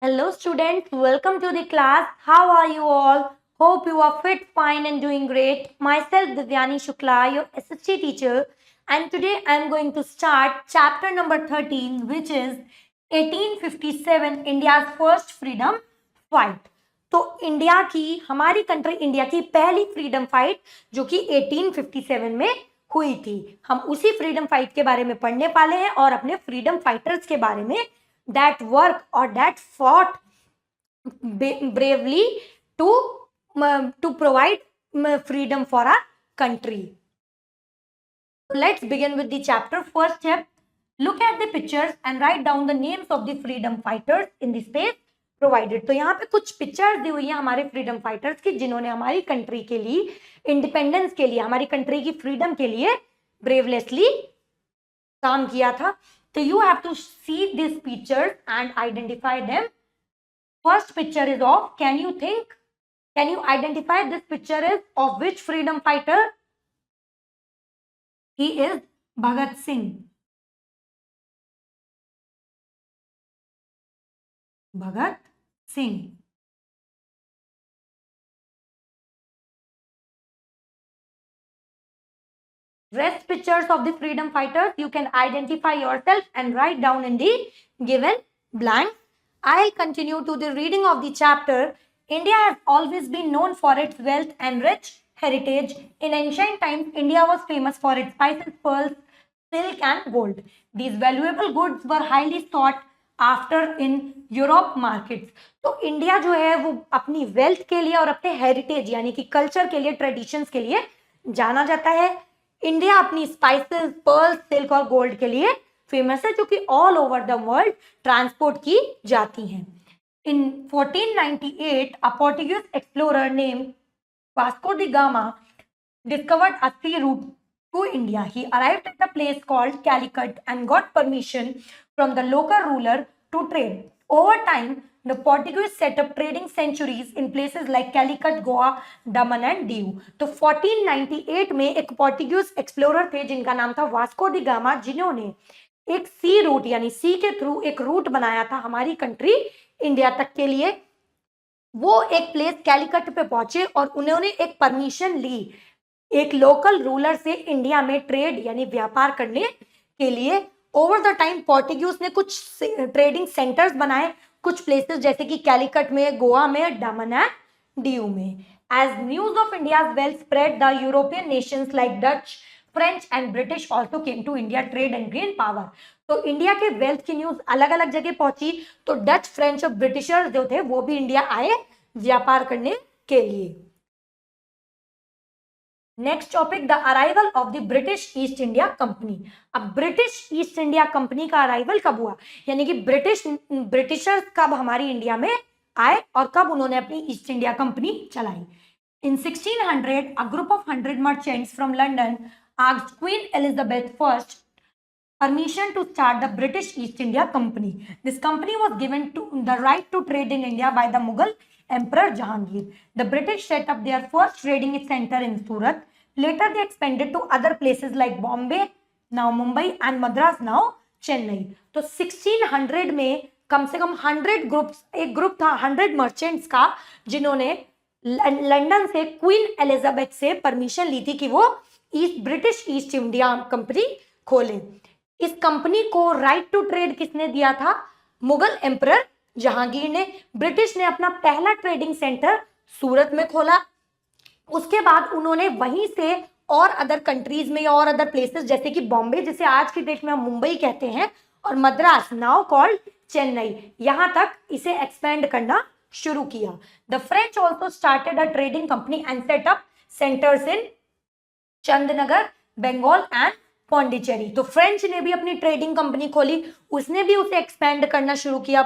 Hello students, welcome to the class. How are you all? Hope you are fit, fine and doing great. Myself Divyani Shukla, your SST teacher, and today I am going to start chapter number 13 which is 1857 India's first freedom fight. तो India की हमारी country India की पहली freedom fight जो कि 1857 में हुई थी, हम उसी फ्रीडम फाइट के बारे में पढ़ने वाले हैं और अपने फ्रीडम फाइटर्स के बारे में that work or that fought bravely to provide freedom for our country. Let's begin with the chapter. First step, look at the pictures and write down the names of the freedom fighters in the space provided. तो यहाँ पे कुछ pictures दी हुई है हमारे freedom fighters की जिन्होंने हमारी कंट्री के लिए, इंडिपेंडेंस के लिए, हमारी कंट्री की फ्रीडम के लिए ब्रेवलेसली काम किया था. So you have to see these pictures and identify them. First picture is of, can you identify this picture is of which freedom fighter? He is Bhagat Singh. Bhagat Singh. Rest pictures of the freedom fighters you can identify yourself and write down in the given blank. I'll continue to the reading of the chapter. India has always been known for its wealth and rich heritage. In ancient times, India was famous for its spices, pearls, silk and gold. These valuable goods were highly sought after in Europe markets. तो India जो है वो अपनी wealth के लिए और अपने heritage यानी कि कल्चर के लिए, ट्रेडिशंस के लिए जाना जाता है. इंडिया अपनी स्पाइसेस, पर्ल्स, सिल्क और गोल्ड के लिए फेमस है जो कि all over the world transport की जाती हैं. In 1498, a Portuguese explorer named Vasco da Gama discovered a sea route to India. He arrived at a place called Calicut and got permission from the local ruler to trade. Over time, the Portuguese set up trading sanctuaries in places like Calicut, Goa, Daman and Diu. तो 1498 में एक Portuguese explorer थे जिनका नाम था Vasco D gamma, जिन्होंने एक सी root यानी सी के थ्रू एक रूट बनाया था हमारी कंट्री इंडिया तक के लिए. वो एक प्लेस कैलिकट पे पहुंचे और उन्होंने एक परमिशन ली एक लोकल रूलर से इंडिया में ट्रेड यानी व्यापार करने के लिए. ओवर द टाइम पोर्टुगीज ने कुछ ट्रेडिंग सेंटर्स बनाए कुछ प्लेसेस जैसे कि कैलिकट में, गोवा में, दमन एंड दीव में. As news of India's wealth spread, the European nations like Dutch, French and British also came to India trade and gain power. तो इंडिया के वेल्थ की न्यूज अलग अलग जगह पहुंची तो डच, फ्रेंच और ब्रिटिशर्स जो थे वो भी इंडिया आए व्यापार करने के लिए. Next topic, the arrival of the British east India company. अब ब्रिटिश ईस्ट इंडिया कंपनी का अराइवल कब हुआ, यानी कि ब्रिटिशर्स कब हमारी इंडिया में आए और कब उन्होंने अपनी ईस्ट इंडिया कंपनी चलाई. इन 1600, a group of 100 merchants from London asked Queen Elizabeth I permission to start the British East India Company. This company was given to the right to trade in India by the Mughal Emperor Jahangir. The British set up their first trading center in Surat. Later they expanded to other places like Bombay, now Mumbai, and Madras, now Chennai. तो 1600 में कम से कम 100 groups, एक group था 100 merchants का जिन्होंने London से queen Elizabeth से permission ली थी कि वो ब्रिटिश ईस्ट इंडिया कंपनी खोले. इस कंपनी को राइट टू ट्रेड किसने दिया था, मुगल एम्परर जहांगीर ने. ब्रिटिश ने अपना पहला ट्रेडिंग सेंटर सूरत में खोला. उसके बाद उन्होंने वहीं से और अदर कंट्रीज में और अदर प्लेसेस जैसे कि बॉम्बे, जिसे आज की डेट में हम मुंबई कहते हैं, और मद्रास, नाउ कॉल्ड चेन्नई, यहां तक इसे एक्सपेंड करना शुरू किया. The French also started a trading company and set up centres in Chandannagar, Bengal and Pondicherry. तो फ्रेंच ने भी अपनी ट्रेडिंग कंपनी खोली, उसने भी उसे एक्सपेंड करना शुरू किया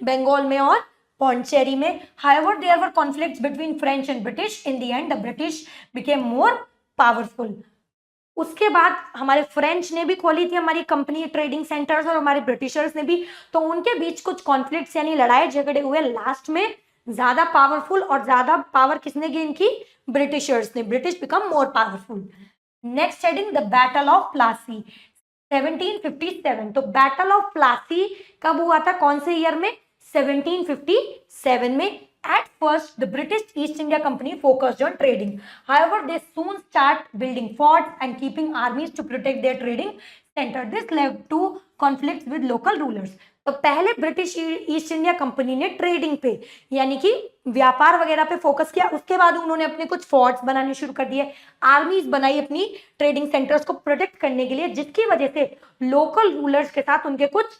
बंगाल में और पौंडीचेरी में. However, there were conflicts between French and British. In the end, the British became more powerful. उसके बाद हमारे फ्रेंच ने भी खोली थी हमारी कंपनी ट्रेडिंग सेंटर्स और हमारे ब्रिटिशर्स ने भी. तो उनके बीच कुछ कॉन्फ्लिक्ट्स यानी लड़ाई झगड़े हुए. लास्ट में ज्यादा पावरफुल और ज्यादा पावर किसने गेन की, ब्रिटिशर्स ने. British become more powerful. Next heading, the battle of Plassey 1757. तो बैटल ऑफ प्लासी कब हुआ था, कौन से ईयर में, 1757 में. At first, the British East India Company focused on trading. However, they soon start building forts and keeping armies to protect their trading center. This led to conflicts with local rulers. तो पहले British east India company ने trading पे यानी कि व्यापार वगैरह पे focus किया. उसके बाद उन्होंने अपने कुछ फोर्ट्स बनाने शुरू कर दिए, आर्मीज बनाई अपनी ट्रेडिंग सेंटर्स को प्रोटेक्ट करने के लिए, जिसकी वजह से लोकल रूलर्स के साथ उनके कुछ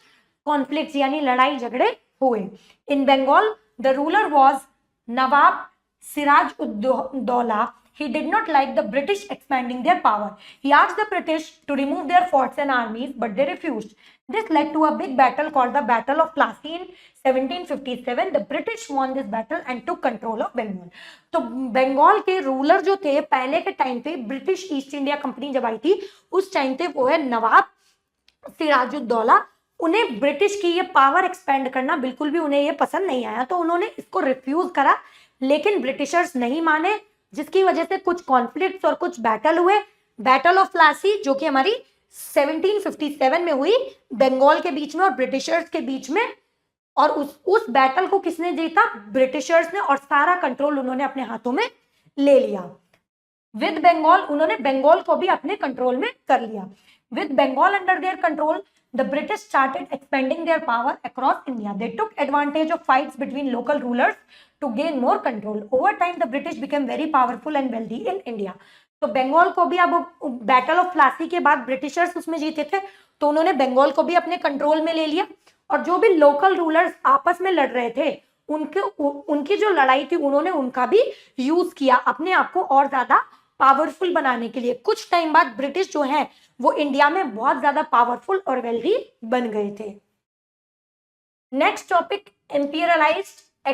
कॉन्फ्लिक्ट्स यानी लड़ाई झगड़े हुए. In Bengal the ruler was Nawab Siraj ud-Daulah. He did not like the British expanding their power. He asked the British to remove their forts and armies, but they refused. This led to a big battle called the Battle of Plassey in 1757. The British won this battle and took control of Bengal. तो बंगाल के ruler जो थे पहले के time पे, British east India company जब आई थी उस टाइम पे, वो है नवाब सिराजुद्दौला. उन्हें ब्रिटिश की ये पावर एक्सपेंड करना बिल्कुल भी उन्हें ये पसंद नहीं आया, तो उन्होंने इसको रिफ्यूज करा. लेकिन ब्रिटिशर्स नहीं माने, जिसकी वजह से कुछ कॉन्फ्लिक्ट्स और कुछ बैटल हुए. बैटल ऑफ प्लासी जो कि हमारी 1757 में हुई बंगाल के बीच में और ब्रिटिशर्स के बीच में, और उस बैटल को किसने जीता? ब्रिटिशर्स ने, और सारा कंट्रोल उन्होंने अपने हाथों में ले लिया. विद बंगाल, उन्होंने बंगाल को भी अपने कंट्रोल में कर लिया. With Bengal under their control, the British started expanding their power across India. They took advantage of fights between local rulers to gain more control. Over time, the British became very powerful and wealthy in India. तो बंगाल को भी, अब battle of Plassey के बाद Britishers उसमें जीते थे, तो उन्होंने बंगाल को भी अपने कंट्रोल में ले लिया. और जो भी लोकल रूलर्स आपस में लड़ रहे थे, उनकी जो लड़ाई थी, उन्होंने उनका भी यूज किया अपने आप को और ज्यादा पावरफुल बनाने के लिए. कुछ टाइम बाद ब्रिटिश जो है वो इंडिया में बहुत ज्यादा पावरफुल और वेल्दी बन गए थे. Next topic, imperialized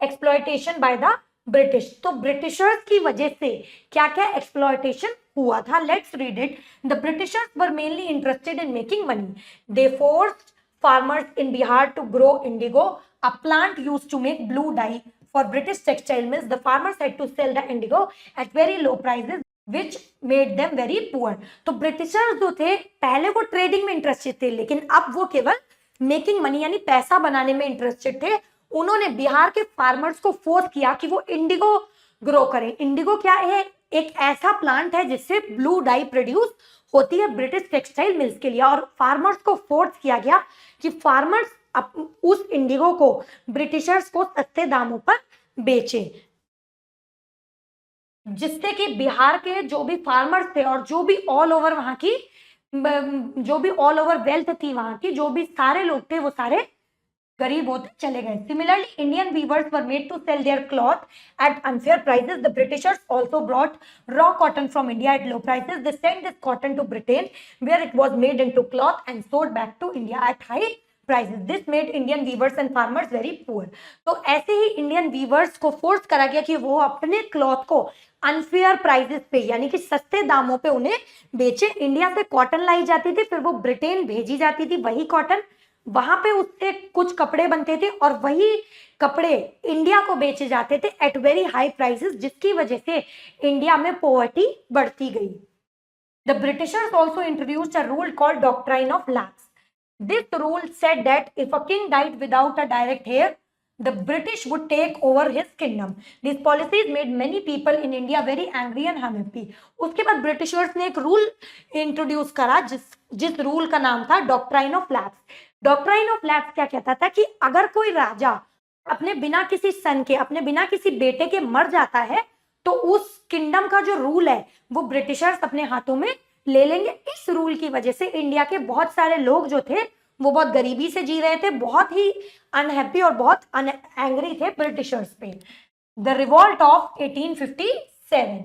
exploitation by the British. तो ब्रिटिशर्स की वजह से क्या क्या एक्सप्लॉयटेशन हुआ था? Let's read it. The Britishers were mainly interested in making money. They forced farmers in Bihar to grow indigo, a plant used to make blue dye for British textile mills. The farmers had to sell the indigo at very low prices, which made them very poor. तो Britishers जो थे पहले वो trading में interested थे, लेकिन अब वो केवल मेकिंग मनी यानी पैसा बनाने में इंटरेस्टेड थे. उन्होंने बिहार के फार्मर्स को फोर्स किया कि वो इंडिगो ग्रो करें. इंडिगो क्या है? एक ऐसा प्लांट है जिससे ब्लू डाई प्रोड्यूस होती है ब्रिटिश टेक्सटाइल मिल्स के लिए. और फार्मर्स को फोर्स किया गया कि फार्मर्स उस इंडिगो को ब्रिटिशर्स को सस्ते दामों पर बेचे, जिससे कि बिहार के जो भी फार्मर्स थे और जो भी ऑल ओवर वहां की जो भी ऑल ओवर वेल्थ थी वहां की, जो भी सारे लोग थे वो सारे गरीब होते चले गए. Similarly, Indian weavers were made to sell their cloth at unfair prices. The Britishers also brought raw cotton from India at low prices. They sent this cotton to Britain, where it was made into cloth and sold back to India at high prices. This made Indian weavers and farmers very poor. तो ऐसे ही Indian viewers को force करा गया कि वो अपने cloth को unfair prices पे यानी कि सस्ते दामों पे उन्हें बेचे. इंडिया से कॉटन लाई जाती थी, फिर वो ब्रिटेन भेजी जाती थी. वही कॉटन वहां पे उससे कुछ कपड़े बनते थे और वही कपड़े इंडिया को बेचे जाते थे एट वेरी हाई प्राइसेस, जिसकी वजह से इंडिया में पॉवर्टी बढ़ती गई. The Britishers also introduced a rule called doctrine of lapse. This rule said that if a king died without a direct heir, the British would take over his kingdom. These policies made many people in India very angry and unhappy. उसके बाद Britishers ने एक rule introduce करा जिस rule का नाम था doctrine of lapse. Doctrine of lapse क्या कहता था कि अगर कोई राजा अपने बिना किसी सन के, अपने बिना किसी बेटे के मर जाता है, तो उस किंगडम का जो रूल है वो ब्रिटिशर्स अपने हाथों में ले लेंगे. इस रूल की वजह से इंडिया के बहुत सारे लोग जो थे वो बहुत गरीबी से जी रहे थे, बहुत ही अनहैप्पी और बहुत एंग्री थे ब्रिटिशर्स पे. The revolt of 1857.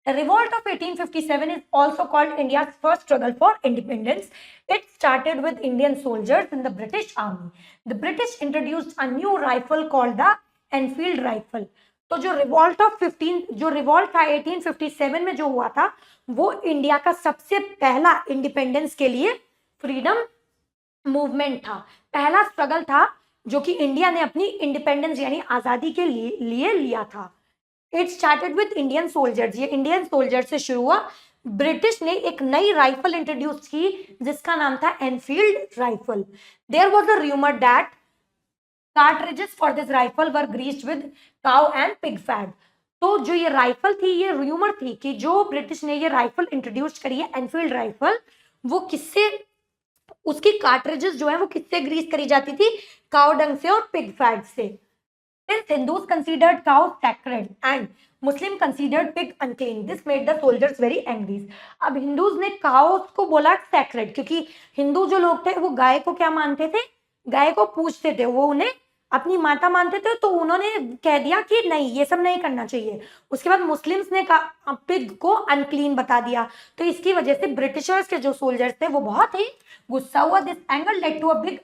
The revolt of 1857 is also called India's first struggle for independence. It started with Indian soldiers in the British Army. The British introduced a new rifle called the Enfield rifle. तो जो revolt था 1857 में जो हुआ था, वो India का सबसे पहला इंडिपेंडेंस के लिए फ्रीडम मूवमेंट था, पहला स्ट्रगल था जो कि इंडिया ने अपनी इंडिपेंडेंस यानी आजादी के लिए लिया था. It started with Indian soldiers. ये इंडियन सोल्जर से शुरू हुआ. ब्रिटिश ने एक नई राइफल इंट्रोड्यूस की जिसका नाम था Enfield rifle. There was a rumour that Cartridges for this rifle were greased with cow and pig fat. तो जो ये राइफल थी, ये रूमर थी कि जो ब्रिटिश ने ये राइफल इंट्रोड्यूस करी है, एनफील्ड राइफल, वो किससे, उसकी कार्ट्रिजेस जो है वो किससे ग्रीस करी जाती थी, काउ डंग से और पिग फैट से। Since Hindus considered cows sacred and Muslim considered pig unclean, this made the soldiers very angry. अब हिंदूज ने काउस को बोला सैक्रेड, क्योंकि हिंदू जो लोग थे वो गाय को क्या मानते थे, गाय को पूजते थे, वो उन्हें अपनी माता मानते थे, तो उन्होंने कह दिया कि नहीं, ये सब नहीं करना चाहिए। उसके बाद मुस्लिम्स ने पिग को अनक्लीन बता दिया, तो इसकी वजह से ब्रिटिशर्स के जो सोल्जर्स थे वो बहुत ही गुस्सा हुआ। This anger led to a big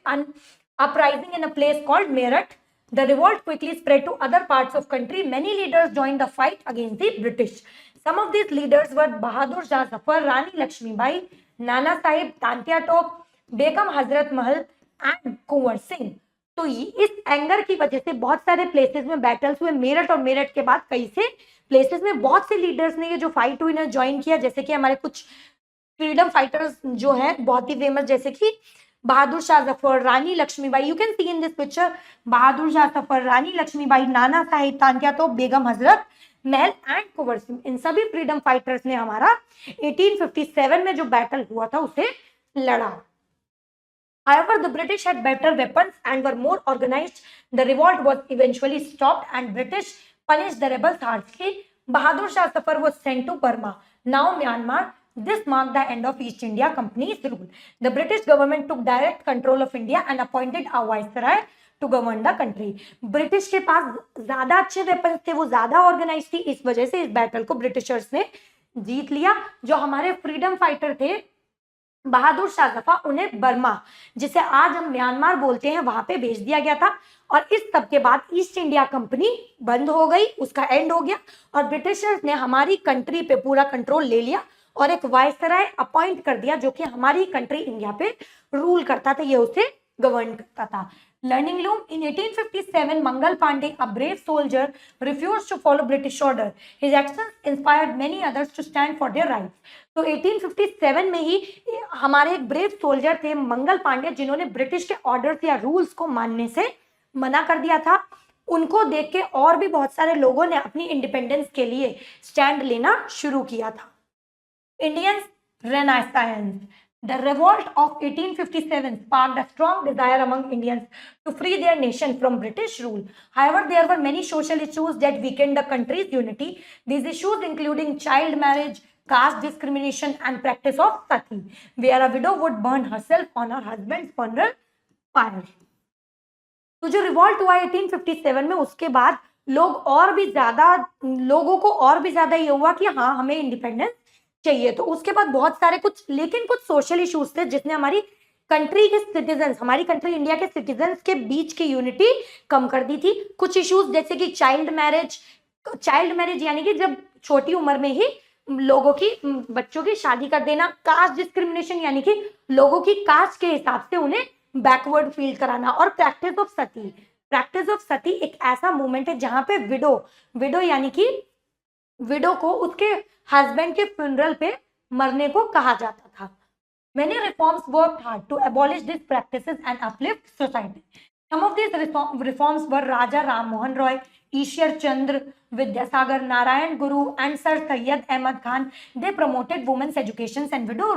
uprising in a place called Meerut. The revolt quickly spread to other parts of country. Many leaders joined the fight against the British. Some of these leaders were Bahadur Shah Zafar, Rani Lakshmibai, Nana Sahib, Tantia Top, Begum Hazrat Mahal and Kunwar Singh. तो इस anger की वजह से बहुत सारे places में battles हुए। मेरठ और मेरठ के बाद कई से प्लेसेस में बहुत से लीडर्स ने ये जो फाइट हुई ना ज्वाइन किया, जैसे कि हमारे कुछ फ्रीडम फाइटर्स जो हैं बहुत ही फेमस, जैसे कि Bahadur Shah Zafar, Rani Lakshmibai, you can see in this picture, Bahadur Shah Zafar, Rani Lakshmibai, Nana Sahib, Tantya तोप, बेगम हजरत महल एंड कुंवर सिंह, इन सभी फ्रीडम फाइटर्स ने हमारा 1857 में जो बैटल हुआ था उसे लड़ा। However, the British had better weapons and were more organized. The revolt was eventually stopped and British punished the rebels harshly. Bahadur Shah Zafar was sent to Burma, now Myanmar. This marked the end of East India Company's rule. The British government took direct control of India and appointed a viceroy to govern the country. British के पास ज्यादा अच्छे weapons थे, वो ज्यादा organise थी, इस वजह से इस बैटल को ब्रिटिशर्स ने जीत लिया। जो हमारे फ्रीडम फाइटर थे बहादुर शाह जफर, उन्हें बर्मा, जिसे आज हम म्यांमार बोलते हैं, वहां पे भेज दिया गया था। और इस सब के बाद ईस्ट इंडिया कंपनी बंद हो गई, उसका एंड हो गया और ब्रिटिशर्स ने हमारी कंट्री पे पूरा कंट्रोल ले लिया और एक वायसराय अपॉइंट कर दिया जो कि हमारी कंट्री इंडिया पे रूल करता था, ये उसे गवर्न करता था। Learning loop in 1857 Mangal Pandey, a brave soldier, refused to follow British order. His actions inspired many others to stand for their rights. तो 1857 में ही हमारे एक ब्रेव सोल्जर थे मंगल पांडे, जिन्होंने ब्रिटिश के ऑर्डर्स या रूल्स को मानने से मना कर दिया था। उनको देख के और भी बहुत सारे लोगों ने अपनी इंडिपेंडेंस के लिए स्टैंड लेना शुरू किया था। Indians Renaissance. The revolt of 1857 sparked a strong desire among Indians to free their nation from British rule. However, there were many social issues that weakened the country's unity. These issues including child marriage, caste discrimination, and practice of sati, where a widow would burn herself on her husband's funeral pyre. तो जो revolt हुआ 1857 में, उसके बाद लोगों को और भी ज्यादा ये हुआ कि हाँ, हमें इंडिपेंडेंस चाहिए। तो उसके बाद बहुत सारे कुछ सोशल इश्यूज थे जिसने हमारी कंट्री के सिटीजन्स, हमारी कंट्री इंडिया के सिटीजन्स के बीच की यूनिटी कम कर दी थी। कुछ इश्यूज जैसे कि चाइल्ड मैरिज यानी कि जब छोटी उम्र में ही लोगों की, बच्चों की शादी कर देना। कास्ट डिस्क्रिमिनेशन यानी कि लोगों की कास्ट के हिसाब से उन्हें बैकवर्ड फील कराना। और प्रैक्टिस ऑफ सती एक ऐसा मूवमेंट है जहां पे विडो यानी कि विडो को उसके हस्बैंड के फ्यूनरल पे मरने को कहा जाता था। Many reforms worked hard to abolish these practices and uplift society. Some of these reforms were Raja Ram Mohan Roy, Ishwar Chandra Vidyasagar, Narayan Guru, and Sir Syed Ahmad Khan. They promoted women's education and widow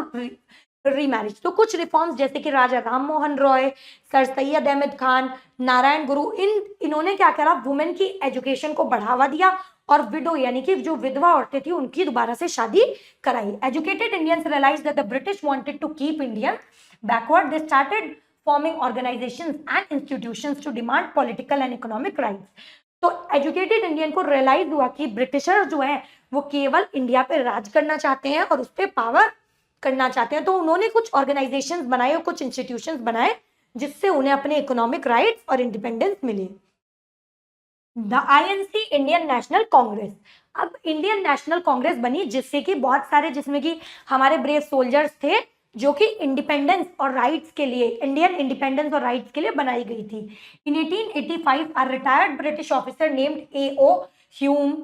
remarriage. तो कुछ reforms जैसे कि राजा Ram Mohan Roy, sir Syed Ahmad Khan, Narayan गुरु, इन्होंने क्या करा, women की education को बढ़ावा दिया और विडो यानी कि जो विधवा औरतें थी उनकी दोबारा से शादी कराई। Educated Indians realised that the British wanted to keep Indian backward. They started forming organisations and institutions to demand political and economic rights. तो एजुकेटेड इंडियन को रियलाइज हुआ कि ब्रिटिशर्स जो हैं वो केवल इंडिया पे राज करना चाहते हैं और उस पर पावर करना चाहते हैं। तो उन्होंने कुछ ऑर्गेनाइजेशंस बनाए और कुछ इंस्टीट्यूशंस बनाए जिससे उन्हें अपने इकोनॉमिक राइट्स और इंडिपेंडेंस मिले। The INC, Indian national Congress. अब इंडियन नेशनल कांग्रेस बनी जिससे कि बहुत सारे, जिसमें कि हमारे ब्रेव सोल्जर्स थे जो कि इंडिपेंडेंस और राइट्स के लिए, इंडियन इंडिपेंडेंस और राइट्स के लिए बनाई गई थी। इन 1885 a retired British officer named A.O. Hume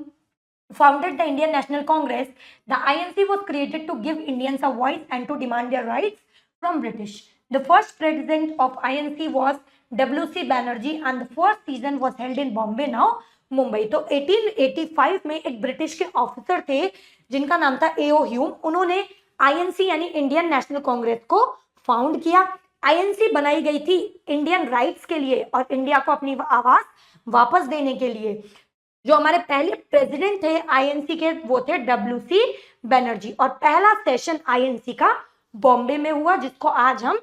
founded the Indian National Congress. The INC was created to give Indians a voice and to demand their rights from British. The first president of INC was WC Banerjee and the first season was held in Bombay now Mumbai. तो 1885 में एक British के officer थे जिनका नाम था A.O. Hume. उन्होंने INC यानी इंडियन नेशनल कांग्रेस को फाउंड किया। INC बनाई गई थी इंडियन राइट्स के लिए और इंडिया को अपनी आवाज वापस देने के लिए। जो हमारे पहले प्रेसिडेंट थे INC के वो थे WC बैनर्जी और पहला सेशन INC का बॉम्बे में हुआ जिसको आज हम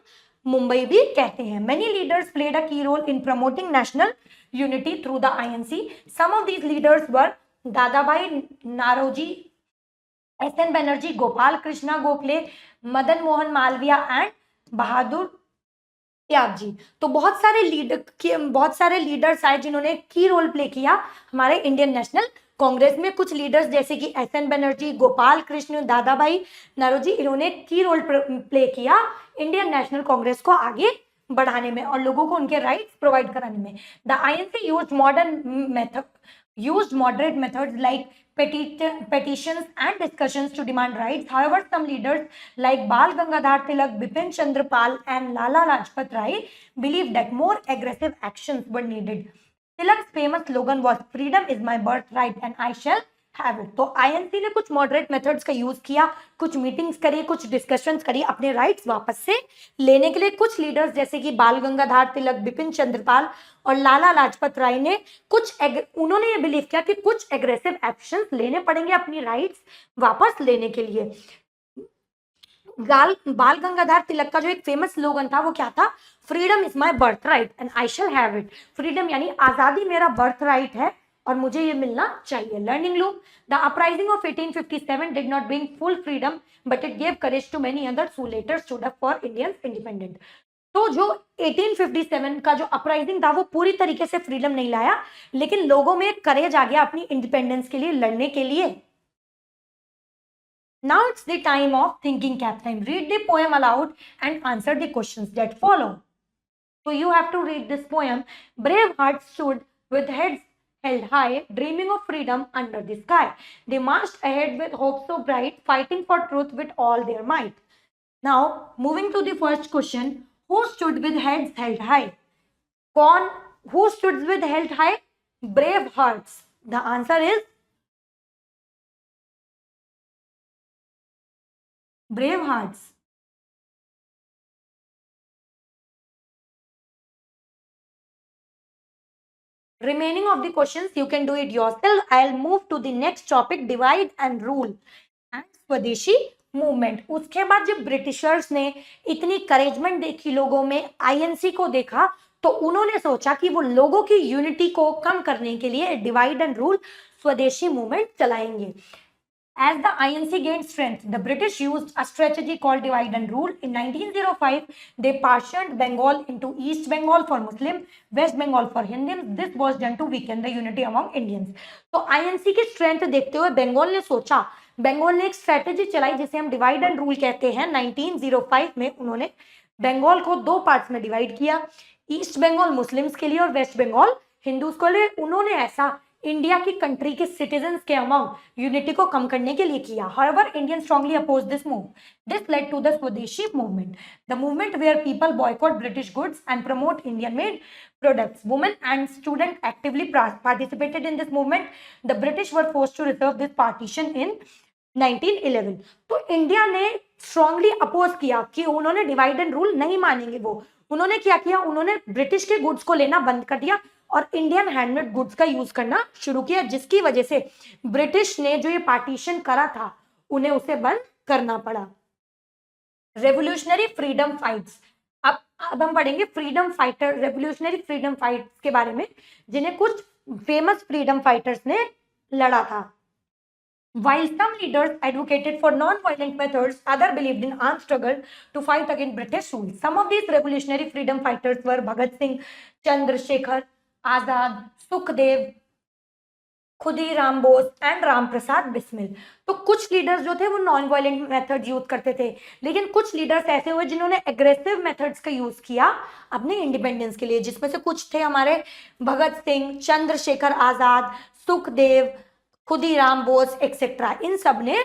मुंबई भी कहते हैं। Many leaders played a key role in promoting national unity through the INC. Some of these leaders were Dadabhai Naoroji, SN Banerjee, Gopal Krishna Gokhale, Madan Mohan Malviya and बहादुर त्याग जी। तो बहुत सारे लीडर्स आए जिन्होंने की रोल प्ले किया हमारे Indian national Congress में। कुछ लीडर्स जैसे कि SN बनर्जी, गोपाल कृष्ण, दादाभाई नौरोजी, इन्होंने की रोल प्ले किया इंडियन नेशनल कांग्रेस को आगे बढ़ाने में और लोगों को उनके राइट्स प्रोवाइड कराने में। The INC used moderate methods like petitions and discussions to demand rights. However, some leaders like Bal Gangadhar Tilak, Bipin Chandra Pal and Lala Lajpat Rai believed that more aggressive actions were needed. Tilak's famous slogan was freedom is my birthright and I shall have it. तो INC ने कुछ moderate methods का use किया, कुछ meetings करी, कुछ discussions करी अपने राइट्स वापस से लेने के लिए। कुछ लीडर्स जैसे कि बाल गंगाधर तिलक, बिपिन चंद्रपाल और लाला लाजपत राय ने उन्होंने ये बिलीव किया कि कुछ एग्रेसिव एक्शंस लेने पड़ेंगे अपनी राइट्स वापस लेने के लिए। बाल गंगाधर तिलक का जो एक फेमस स्लोगन था वो क्या था? Freedom is my birth right and I shall have it. Freedom यानी आजादी मेरा बर्थ राइट है और मुझे ये मिलना चाहिए। Learning loop, the uprising of 1857 did not bring full freedom but it gave courage to many others who later stood up for Indian independence. तो जो 1857 का जो अपराइजिंग था वो पूरी तरीके से फ्रीडम नहीं लाया, लेकिन लोगों में करेज आ गया अपनी इंडिपेंडेंस के लिए लड़ने के लिए। Now it's the time of thinking cap time. Read the poem aloud and answer the questions that follow. So you have to read this poem. Brave hearts stood with heads held high, dreaming of freedom under the sky. They marched ahead with hope so bright, fighting for truth with all their might. Now, moving to the first question, who stood with heads held high? Who stood with held high? Brave hearts. The answer is brave hearts. Remaining of the questions you can do it yourself. I'll move to the next topic, divide and rule and स्वदेशी movement. उसके बाद जब Britishers ने इतनी करेजमेंट देखी लोगों में, INC को देखा, तो उन्होंने सोचा कि वो लोगों की यूनिटी को कम करने के लिए डिवाइड एंड रूल स्वदेशी मूवमेंट चलाएंगे। As the INC gained strength, the British used a strategy called divide and rule. In 1905, they partitioned Bengal into East Bengal for Muslim, West Bengal for Hindus. This was done to weaken the unity among Indians. तो INC की strength देखते हुए बंगाल ने सोचा, बंगाल ने एक strategy चलाई जिसे हम डिवाइड एंड रूल कहते हैं। 1905 में उन्होंने बंगाल को दो पार्ट्स में डिवाइड किया, ईस्ट बंगाल मुस्लिम्स के लिए और वेस्ट बंगाल हिंदूज के लिए। उन्होंने ऐसा इंडिया की कंट्री के सिटीजन्स के अमंग यूनिटी को कम करने के लिए किया। However, Indians strongly opposed this move. This led to the Swadeshi movement, the movement where people boycott British goods and promote Indian-made products. Women and students actively participated in this movement. The British were forced to reserve this partition in 1911. तो India ने strongly oppose किया कि उन्होंने divide and rule नहीं मानेंगे। वो उन्होंने क्या किया, उन्होंने ब्रिटिश के गुड्स को लेना बंद कर दिया और इंडियन हैंडमेड गुड्स का यूज करना शुरू किया, जिसकी वजह से ब्रिटिश ने जो ये पार्टीशन करा था उन्हें उसे बंद करना पड़ा। रेवोल्यूशनरी फ्रीडम फाइट्स, अब हम पढ़ेंगे freedom fighter, revolutionary freedom fights के बारे में, जिन्हें कुछ फेमस फ्रीडम फाइटर्स ने लड़ा था। While some leaders advocated for non-violent methods, others believed in armed struggle to fight against British rule. Some of these revolutionary freedom fighters were Bhagat Singh, Chandrasekhar Azad, Sukhdev, Khudiram Bose and Ram Prasad Bismil. तो कुछ leaders जो थे वो non violent method use करते थे, लेकिन कुछ leaders ऐसे हुए जिन्होंने एग्रेसिव मेथड्स का यूज किया अपने इंडिपेंडेंस के लिए, जिसमें से कुछ थे हमारे भगत सिंह, चंद्रशेखर आजाद, सुखदेव, खुदीराम बोस एक्सेट्रा। इन सब ने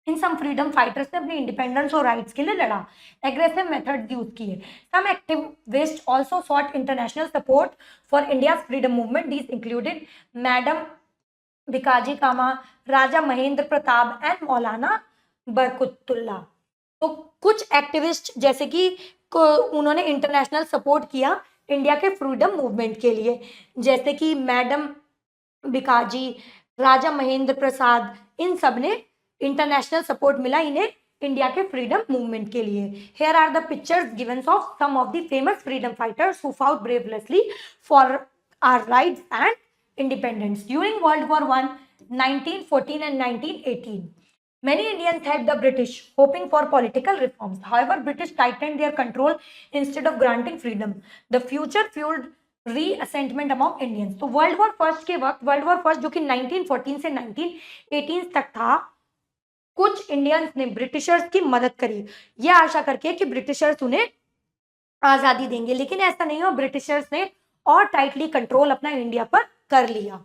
इन सम फ्रीडम फाइटर्स ने अपने इंडिपेंडेंस और राइट्स के लिए लड़ा, एग्रेसिव मेथड्स यूज किए। Some activists also sought international support for India's freedom movement. These included madam Bhikaji Cama, Raja Mahendra Pratap and Maulana Barkatullah. तो कुछ एक्टिविस्ट जैसे कि उन्होंने इंटरनेशनल सपोर्ट किया इंडिया के फ्रीडम मूवमेंट के लिए, जैसे कि मैडम भिकाजी, राजा महेंद्र प्रसाद, इन सब ने इंटरनेशनल सपोर्ट मिला इन्हें इंडिया के फ्रीडम मूवमेंट के लिए। Here are the pictures given of some of the famous freedom fighters who fought bravely for our rights and independence during World War I, 1914 and 1918. Many Indians helped the British, hoping for political reforms. However, British tightened their control instead of granting freedom. The future fueled resentment among Indians. तो world war first के वक्त, world war first जो कि 1914 से 1918 तक था, कुछ Indians ने ब्रिटिशर्स की मदद करी, यह आशा करके कि ब्रिटिशर्स उन्हें आजादी देंगे, लेकिन ऐसा नहीं हुआ। ब्रिटिशर्स ने और टाइटली कंट्रोल अपना इंडिया पर कर लिया।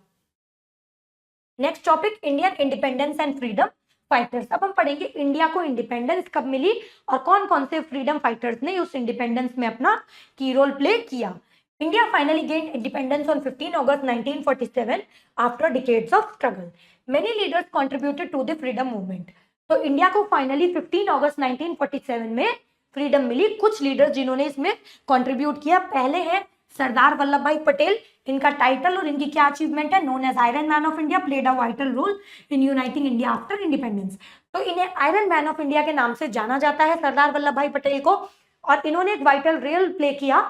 Next topic, Indian independence and freedom fighters. अब हम पढ़ेंगे इंडिया को इंडिपेंडेंस कब मिली और कौन कौन से फ्रीडम फाइटर्स ने उस इंडिपेंडेंस में अपना की रोल प्ले किया। India finally gained independence on 15 August 1947 after decades of struggle. Many leaders contributed to the freedom movement. तो इंडिया को फाइनली 15 अगस्त 1947 में फ्रीडम मिली। कुछ लीडर्स जिन्होंने इसमें कंट्रीब्यूट किया, पहले हैं सरदार वल्लभ भाई पटेल। इनका टाइटल और इनकी क्या अचीवमेंट है, known as Iron Man of India, played a vital role in uniting India after independence. तो इन्हें आयरन मैन ऑफ इंडिया के नाम से जाना जाता है, सरदार वल्लभ भाई पटेल को, और इन्होंने एक वाइटल रोल प्ले किया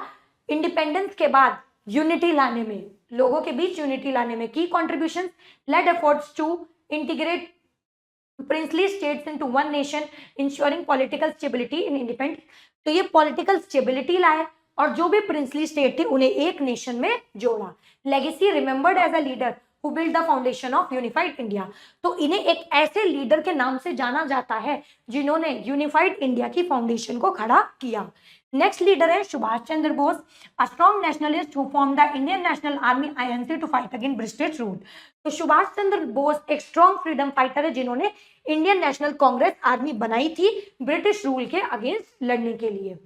इंडिपेंडेंस के बाद यूनिटी लाने में, लोगों के बीच यूनिटी लाने में। की contribution, led efforts to integrate princely states into one nation, ensuring political stability in independence. तो ये पॉलिटिकल स्टेबिलिटी लाए और जो भी प्रिंसली स्टेट थे उन्हें एक नेशन में जोड़ा। Legacy, remembered as a leader who build the foundation of unified India. तो इन्हें एक ऐसे लीडर के नाम से जाना जाता है जिन्होंने यूनिफाइड इंडिया की फाउंडेशन को खड़ा किया। नेक्स्ट लीडर है Subhash Chandra Bose, a strong nationalist who form the Indian National Army INC to fight against British rule. तो सुभाष चंद्र बोस एक स्ट्रॉन्ग फ्रीडम फाइटर है जिन्होंने इंडियन नेशनल कांग्रेस आर्मी बनाई थी ब्रिटिश रूल के अगेंस्ट लड़ने के लिए।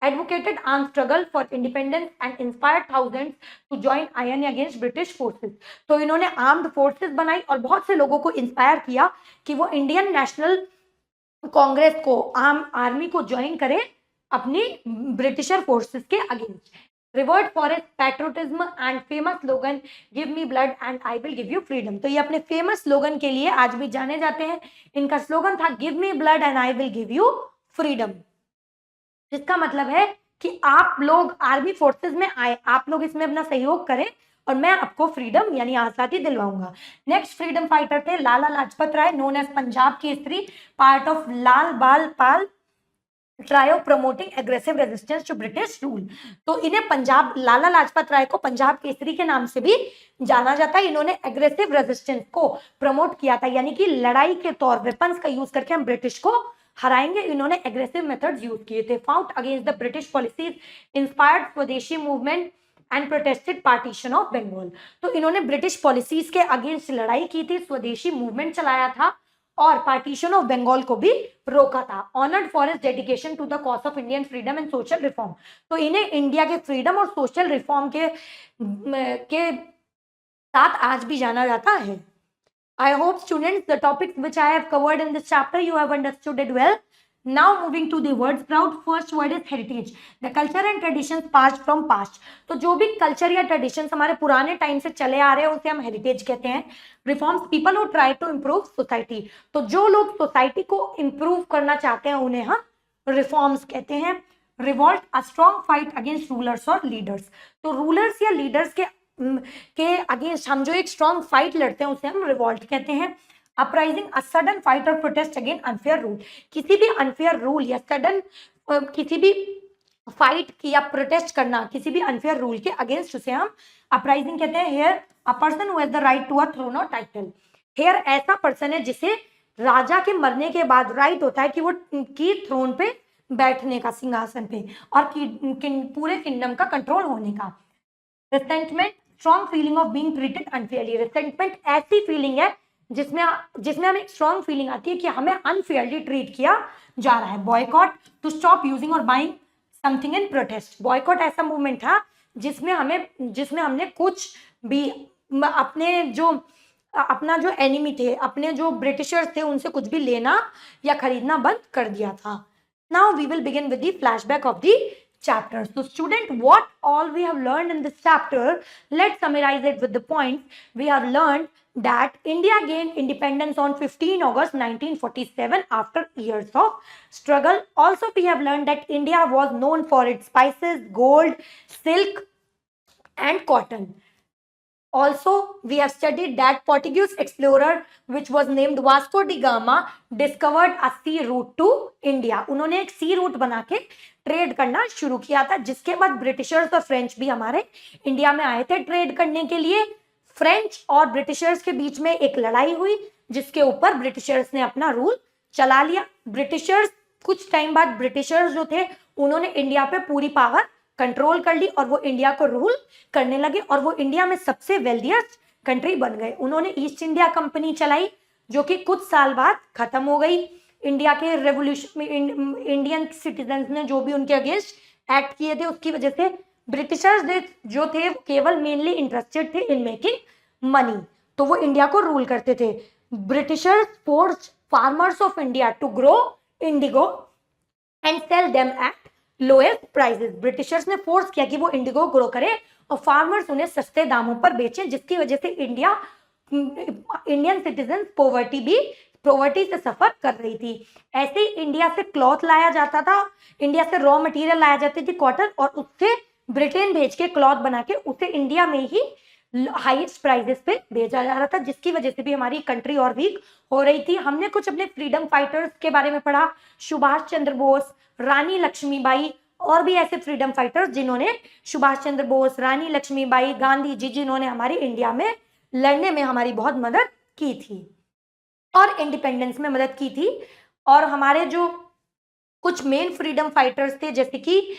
advocated armed struggle for independence and inspired thousands to join INA against British forces। तो इन्होंने आर्म्ड फोर्सेस बनाई और बहुत से लोगों को इंस्पायर किया कि वो इंडियन नेशनल कांग्रेस को, आर्म आर्मी को ज्वाइन करें अपनी ब्रिटिशर फोर्सेस के against. Revert for its patriotism and famous slogan give me blood and I will give you freedom. तो ये अपने फेमस स्लोगन के लिए आज भी जाने जाते हैं। इनका स्लोगन था give me blood and I will give you freedom, जिसका मतलब है कि आप लोग आर्मी फोर्सेस में आए, आप लोग इसमें अपना सहयोग करें और मैं आपको फ्रीडम यानी आजादी दिलवाऊंगा। नेक्स्ट फ्रीडम फाइटर थे Lala Lajpat Rai, known as Punjab Kesari, part of Lal Bal Pal trio promoting aggressive resistance to British rule. तो इन्हें पंजाब, लाला लाजपत राय को पंजाब केसरी के नाम से भी जाना जाता है। इन्होंने एग्रेसिव रेजिस्टेंस को प्रमोट किया था, यानी कि लड़ाई के तौर वेपन्स का यूज करके हम ब्रिटिश को हराएंगे। इन्होंने एग्रेसिव मेथड्स यूज किए थे। Fought against the British policies, inspired Swadeshi movement and protested partition of Bengal. तो इन्होंने ब्रिटिश पॉलिसीज के अगेंस्ट लड़ाई की थी, स्वदेशी मूवमेंट चलाया था और पार्टीशन ऑफ बंगाल को भी रोका था। Honoured for his dedication to the cause of Indian freedom and social reform. तो इन्हें इंडिया के फ्रीडम और सोशल रिफॉर्म के साथ आज भी जाना जाता है। I hope students the topics which I have covered in this chapter you have understood it well. Now moving to the words proud. First word is heritage, the culture and traditions passed from past. तो जो भी culture या traditions हमारे पुराने time से चले आ रहे हैं उसे हम हेरिटेज कहते हैं। Reforms, people who try to improve society. तो जो लोग सोसाइटी को इम्प्रूव करना चाहते हैं उन्हें हम रिफॉर्म्स कहते हैं। Revolt, a strong fight against rulers और लीडर्स। तो रूलर्स या लीडर्स के अगेंस्ट हम जो एक स्ट्रॉन्ग फाइट लड़ते हैं उसे हम रिवॉल्ट कहते हैं। अपराइजिंग, अ सडन फाइट और प्रोटेस्ट अगेंस्ट अनफेयर रूल। किसी भी अनफेयर रूल या सडन किसी भी फाइट या प्रोटेस्ट करना किसी भी अनफेयर रूल के अगेंस्ट उसे हम अपराइजिंग कहते हैं। Heir, a person who has the right to a throne और टाइटल। हेयर ऐसा पर्सन है जिसे राजा के मरने के बाद राइट होता है कि वो की थ्रोन पे बैठने का, सिंहासन पे, और पूरे किंगडम का कंट्रोल होने का। Resentment, strong feeling of being treated unfairly. Resentment ऐसी फीलिंग है जिसमें जिसमें हमें एक स्ट्रॉन्ग फीलिंग आती है कि हमें अनफेयरली ट्रीट किया जा रहा है। बॉयकॉट, टू स्टॉप यूजिंग और buying something in protest. Boycott ऐसा मूवमेंट था जिसमें हमने कुछ भी अपना जो एनिमी थे, अपने जो ब्रिटिशर्स थे, उनसे कुछ भी लेना या खरीदना बंद कर दिया था। Now we will begin with the flashback of the chapter. So student, what all we have learned in this chapter, let's summarize it with the points. We have learned that India gained independence on 15 August 1947 after years of struggle. Also, we have learned that India was known for its spices, gold, silk and cotton. Also, we have studied that Portuguese explorer, which was named Vasco da Gama, discovered a sea route to India. उन्होंने एक सी root बना के trade करना शुरू किया था, जिसके बाद ब्रिटिशर्स और फ्रेंच भी हमारे इंडिया में आए थे ट्रेड करने के लिए। फ्रेंच और ब्रिटिशर्स के बीच में एक लड़ाई हुई, जिसके ऊपर ब्रिटिशर्स ने अपना रूल चला लिया। ब्रिटिशर्स कुछ टाइम बाद ब्रिटिशर्स जो थे, उन्होंने इंडिया पे पूरी पावर कंट्रोल कर ली और वो इंडिया को रूल करने लगे और वो इंडिया में सबसे वेल्दिएस्ट कंट्री बन गए। उन्होंने ईस्ट इंडिया कंपनी चलाई, जो कि कुछ साल बाद खत्म हो गई। इंडिया के रेवोल्यूशन, इंडियन सिटीजन्स ने जो भी उनके अगेंस्ट एक्ट किए थे, उसकी वजह से ब्रिटिशर्स जो थे केवल मेनली इंटरेस्टेड थे इन मेकिंग मनी, तो वो इंडिया को रूल करते थे। Britishers forced farmers of India to grow indigo and sell them at lowest prices. Britishers ने फोर्स किया कि वो इंडिगो ग्रो करे और फार्मर्स उन्हें सस्ते दामों पर बेचें, जिसकी वजह से इंडियन सिटीजन पॉवर्टी से सफर कर रही थी। ऐसे ही इंडिया से क्लॉथ लाया जाता था, इंडिया से रॉ मटेरियल लाया जाती थी कॉटन, और उससे ब्रिटेन भेज के क्लॉथ बना के उसे इंडिया में ही हाईएस्ट प्राइसेस पे भेजा जा रहा था, जिसकी वजह से भी हमारी कंट्री और वीक हो रही थी। हमने कुछ अपने फ्रीडम फाइटर्स के बारे में पढ़ा, सुभाष चंद्र बोस, रानी लक्ष्मीबाई और भी ऐसे फ्रीडम फाइटर्स जिन्होंने, सुभाष चंद्र बोस, रानी लक्ष्मीबाई, गांधी जी, जिन्होंने हमारी इंडिया में लड़ने में हमारी बहुत मदद की थी और इंडिपेंडेंस में मदद की थी। और हमारे जो कुछ मेन फ्रीडम फाइटर्स थे, जैसे कि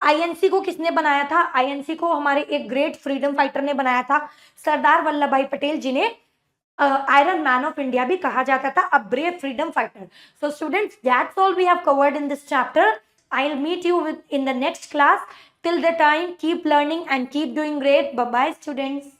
आईएनसी को किसने बनाया था? आईएनसी को हमारे एक ग्रेट फ्रीडम फाइटर ने बनाया था, सरदार वल्लभ भाई पटेल, जिन्हें आयरन मैन ऑफ इंडिया भी कहा जाता था, a brave freedom fighter. So students, that's all we have covered in this chapter. I will meet you in the next class. Till the time, keep learning and keep doing great. Bye bye, students.